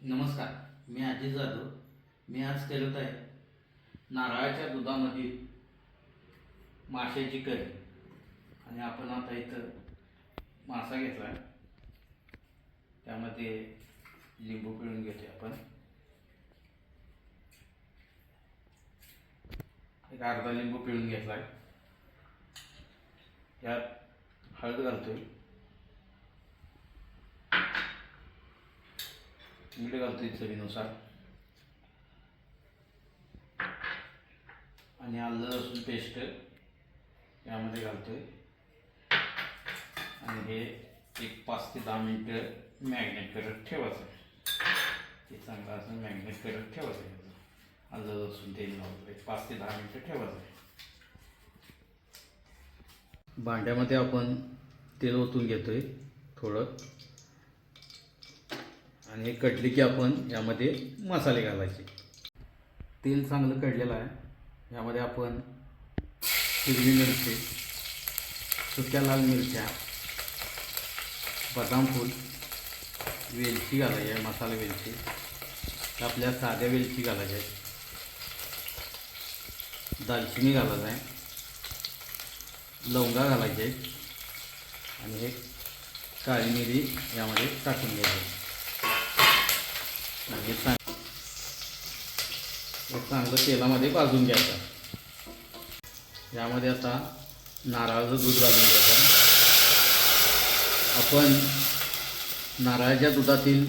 नमस्कार, मी अजित जाधव. मी आज करत आहे नारळाच्या दुधामधील माशाची करी. आणि आपण आता इथं मासा घेतला आहे, त्यामध्ये लिंबू पिळून घेते आपण. एक अर्धा लिंबू पिळून घेतला आहे. यात हळद घालतोय, मीठ घालतोय चवीनुसार, आणि आलं लसूण पेस्ट यामध्ये घालतोय. आणि हे एक 5 ते 10 मिनटं मॅग्नेट करत ठेवायचं. हे चांगलं असं मॅग्नेट करत ठेवायचं. आलं लसूण तेल घालतोय, 5 ते 10 मिनटं ठेवायचं. भांड्यामध्ये आपण तेल ओतून घेतोय थोडं, आणि हे कढले की आपण यामध्ये मसाले घालायचे. तेल चांगलं कढलेलं आहे. यामध्ये आपण हिरवी मिरची, सुक्या लाल मिरच्या, बदाम फूल, वेलची घालायची आहे, मसाला वेलची. आपल्या साध्या वेलची घालायच्या आहेत, दालचिनी घालायचं आहे, लवंगा घालायचे आहेत, आणि हे काळी मिरी यामध्ये टाकून घ्यायची. आणि हे चांगलं तेलामध्ये भाजून घ्यायचं. यामध्ये आता नारळाचं दूध घालून घ्यायचं. आपण नारळाच्या दुधातील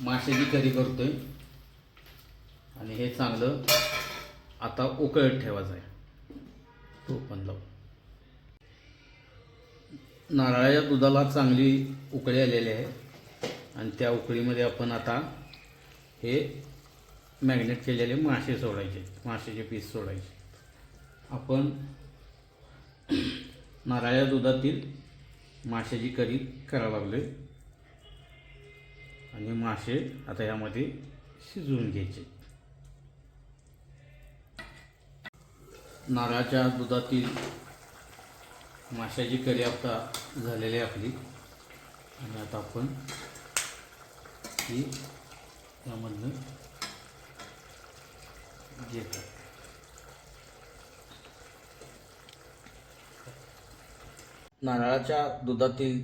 माशाची करी करतोय, आणि हे चांगलं आता उकळत ठेवायचं आहे. तो पण लावून नारळाच्या दुधाला चांगली उकळी आलेली आहे, आणि त्या उकळीमध्ये आपण आता हे मॅग्नेट केलेले मासे सोडायचे, माशाचे पीस सोडायचे. आपण नारळाच्या दुधातील माशाची करी करायला लागलोय, आणि मासे आता यामध्ये शिजवून घ्यायचे. नारळाच्या दुधातील माशाची करी आता झालेली आहे आपली. आणि आता आपण ही यामधनं घेतो. नारळाच्या दुधातील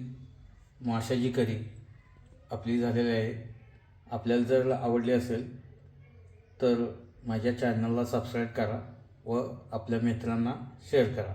माशाची करी आपली झालेली आहे. आपल्याला जर आवडली असेल तर माझ्या चॅनलला सबस्क्राईब करा व आपल्या मित्रांना शेअर करा.